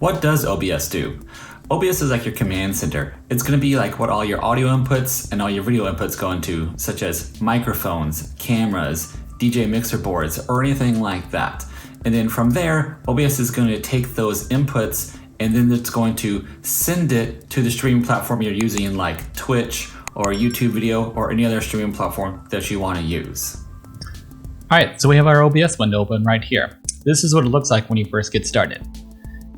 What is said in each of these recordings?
What does OBS do? OBS is like your command center. It's going to be like what all your audio inputs and all your video inputs go into, such as microphones, cameras, DJ mixer boards, or anything like that. And then from there, OBS is going to take those inputs and then it's going to send it to the streaming platform you're using, like Twitch or YouTube video or any other streaming platform that you want to use. All right, so we have our OBS window open right here. This is what it looks like when you first get started.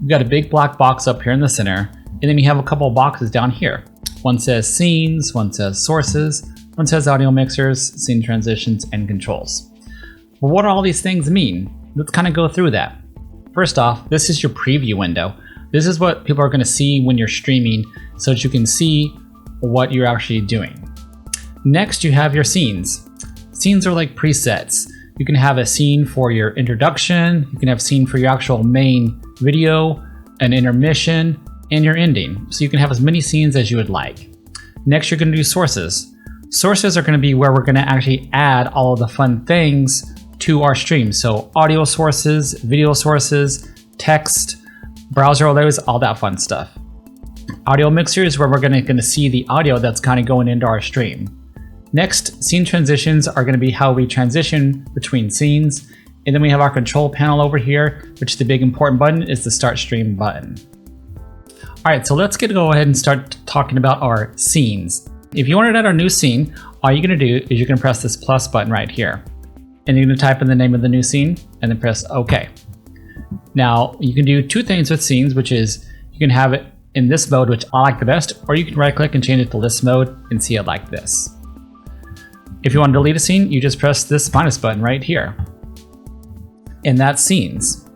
You've got a big black box up here in the center, and then you have a couple of boxes down here. One says scenes, one says sources, one says audio mixers, scene transitions, and controls. Well, what do all these things mean? Let's kind of go through that. First off, this is your preview window. This is what people are going to see when you're streaming so that you can see what you're actually doing. Next, you have your scenes. Scenes are like presets. You can have a scene for your introduction, you can have a scene for your actual main video, an intermission, and your ending. So you can have as many scenes as you would like. Next, you're going to do sources. Sources are going to be where we're going to actually add all of the fun things to our stream. So audio sources, video sources, text, browser overlays, all that fun stuff. Audio mixers, where we're going to see the audio that's kind of going into our stream. Next, scene transitions are going to be how we transition between scenes. And then we have our control panel over here, which the big important button is the start stream button. All right, so let's go ahead and start talking about our scenes. If you want to add our new scene, all you're going to do is you're going to press this plus button right here. And you're going to type in the name of the new scene and then press OK. Now, you can do two things with scenes, which is you can have it in this mode, which I like the best, or you can right click and change it to list mode and see it like this. If you want to delete a scene, you just press this minus button right here. And that's scenes.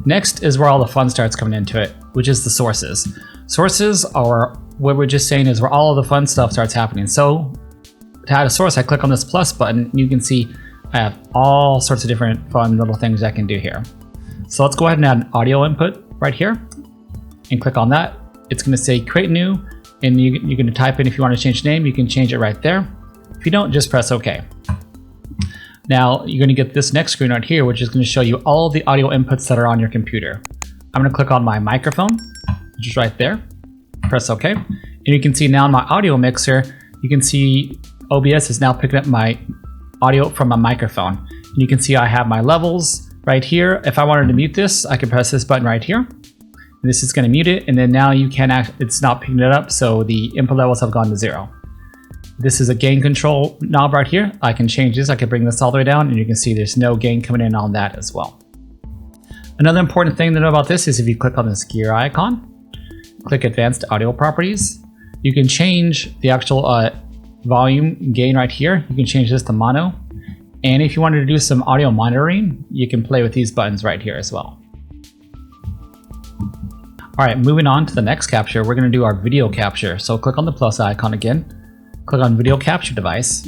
Next is where all the fun starts coming into it, which is the sources. Sources are what we're just saying is where all of the fun stuff starts happening. So to add a source, I click on this plus button, and you can see I have all sorts of different fun little things I can do here. So let's go ahead and add an audio input right here and click on that. It's going to say create new, and you're going to type in if you want to change the name, you can change it right there. If you don't, just press OK. Now you're going to get this next screen right here, which is going to show you all the audio inputs that are on your computer. I'm going to click on my microphone, which is right there. Press OK. And you can see now in my audio mixer, you can see OBS is now picking up my audio from my microphone. And you can see I have my levels right here. If I wanted to mute this, I can press this button right here. And this is going to mute it. And then now you can it's not picking it up, so the input levels have gone to 0. This is a gain control knob right here. I can change this. I can bring this all the way down, and you can see there's no gain coming in on that as well. Another important thing to know about this is if you click on this gear icon, click Advanced Audio Properties, you can change the actual volume gain right here. You can change this to mono. And if you wanted to do some audio monitoring, you can play with these buttons right here as well. All right, moving on to the next capture, we're going to do our video capture. So click on the plus icon again. Click on video capture device,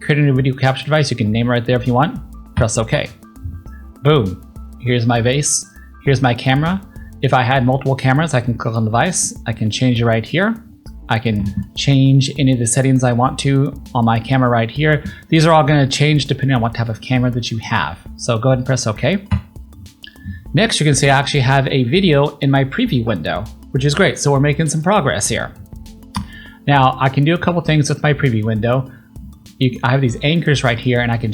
create a new video capture device. You can name it right there if you want, press OK. Boom, here's my vase, here's my camera. If I had multiple cameras, I can click on the device, I can change it right here. I can change any of the settings I want to on my camera right here. These are all going to change depending on what type of camera that you have. So go ahead and press OK. Next, you can see I actually have a video in my preview window, which is great. So we're making some progress here. Now I can do a couple things with my preview window. I have these anchors right here, and I can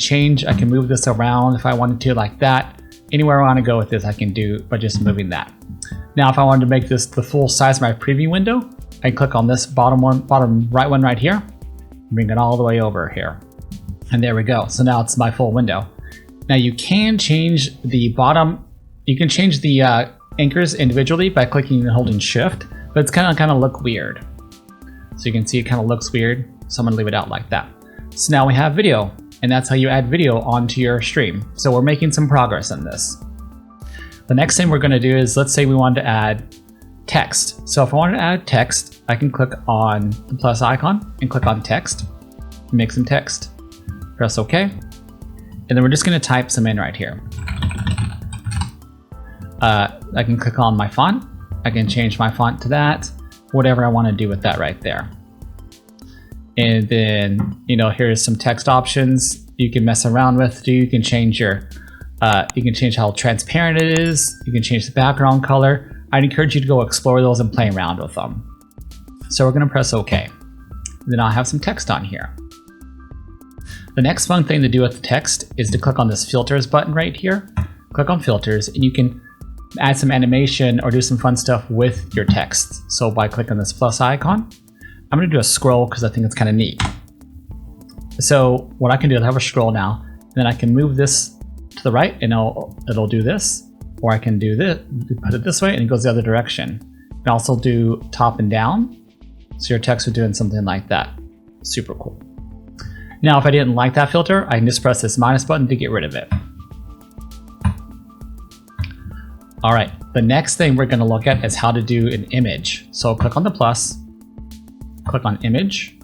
move this around if I wanted to, like that. Anywhere I want to go with this, I can do by just moving that. Now, if I wanted to make this the full size of my preview window, I click on this bottom right one right here, bring it all the way over here. And there we go. So now it's my full window. Now you can change the bottom, you can change the anchors individually by clicking and holding shift, but it's kind of look weird. So you can see it kind of looks weird. So I'm gonna leave it out like that. So now we have video, and that's how you add video onto your stream. So we're making some progress in this. The next thing we're gonna do is, let's say we wanted to add text. So if I wanted to add text, I can click on the plus icon and click on text, make some text, press OK. And then we're just gonna type some in right here. I can click on my font. I can change my font to that, whatever I want to do with that right there. And then, here's some text options you can mess around with. You can change your, you can change how transparent it is. You can change the background color. I'd encourage you to go explore those and play around with them. So we're going to press OK. Then I'll have some text on here. The next fun thing to do with the text is to click on this filters button right here. Click on filters and you can add some animation or do some fun stuff with your text. So by clicking this plus icon, I'm going to do a scroll because I think it's kind of neat. So what I can do is have a scroll now, and then I can move this to the right and it'll do this, or I can do this, put it this way and it goes the other direction. You can also do top and down. So your text would doing something like that. Super cool. Now, if I didn't like that filter, I can just press this minus button to get rid of it. All right, the next thing we're going to look at is how to do an image. So click on the plus, click on image,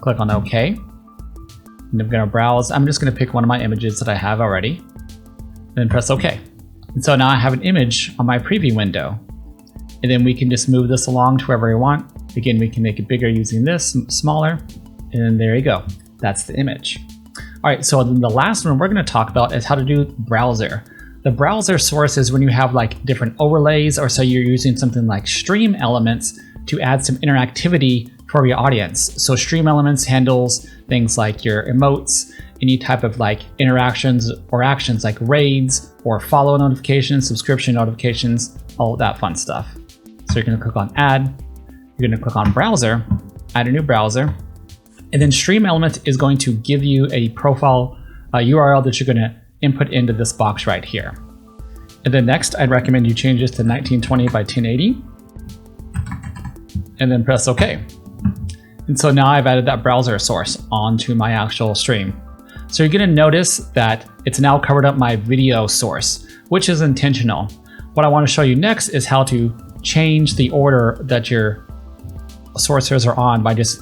click on OK. And I'm going to browse. I'm just going to pick one of my images that I have already, then press OK. And so now I have an image on my preview window. And then we can just move this along to wherever we want. Again, we can make it bigger using this, smaller, and then there you go. That's the image. All right, so the last one we're going to talk about is how to do browser. The browser source is when you have like different overlays, or so you're using something like stream elements to add some interactivity for your audience. So stream elements handles things like your emotes, any type of like interactions or actions like raids or follow notifications, subscription notifications, all of that fun stuff. So you're going to click on add, you're going to click on browser, add a new browser, and then stream element is going to give you a profile URL that you're going to input into this box right here. And then next, I'd recommend you change this to 1920 by 1080 and then press OK. And so now I've added that browser source onto my actual stream. So you're going to notice that it's now covered up my video source, which is intentional. What I want to show you next is how to change the order that your sources are on by just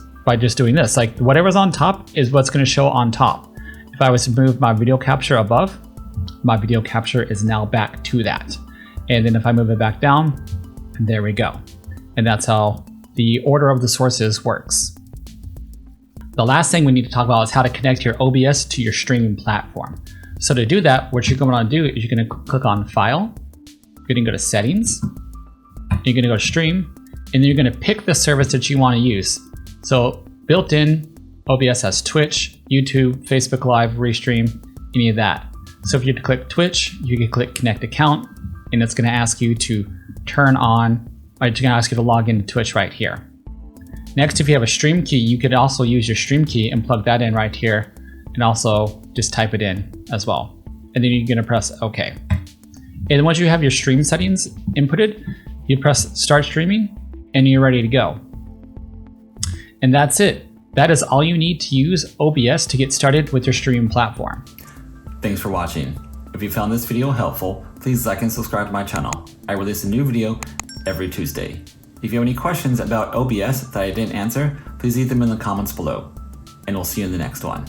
doing this. Like whatever's on top is what's going to show on top. If I was to move my video capture above, my video capture is now back to that. And then if I move it back down, there we go. And that's how the order of the sources works. The last thing we need to talk about is how to connect your OBS to your streaming platform. So to do that, what you're going to do is you're going to click on File, you're going to go to Settings, you're going to go to Stream, and then you're going to pick the service that you want to use. So built in, OBS has Twitch, YouTube, Facebook Live, Restream, any of that. So if you click Twitch, you can click Connect Account, and it's going to ask you to turn on, or it's going to ask you to log into Twitch right here. Next, if you have a stream key, you could also use your stream key and plug that in right here, and also just type it in as well. And then you're going to press OK. And then once you have your stream settings inputted, you press Start Streaming, and you're ready to go. And that's it. That is all you need to use OBS to get started with your streaming platform. Thanks for watching. If you found this video helpful, please like and subscribe to my channel. I release a new video every Tuesday. If you have any questions about OBS that I didn't answer, please leave them in the comments below. And we'll see you in the next one.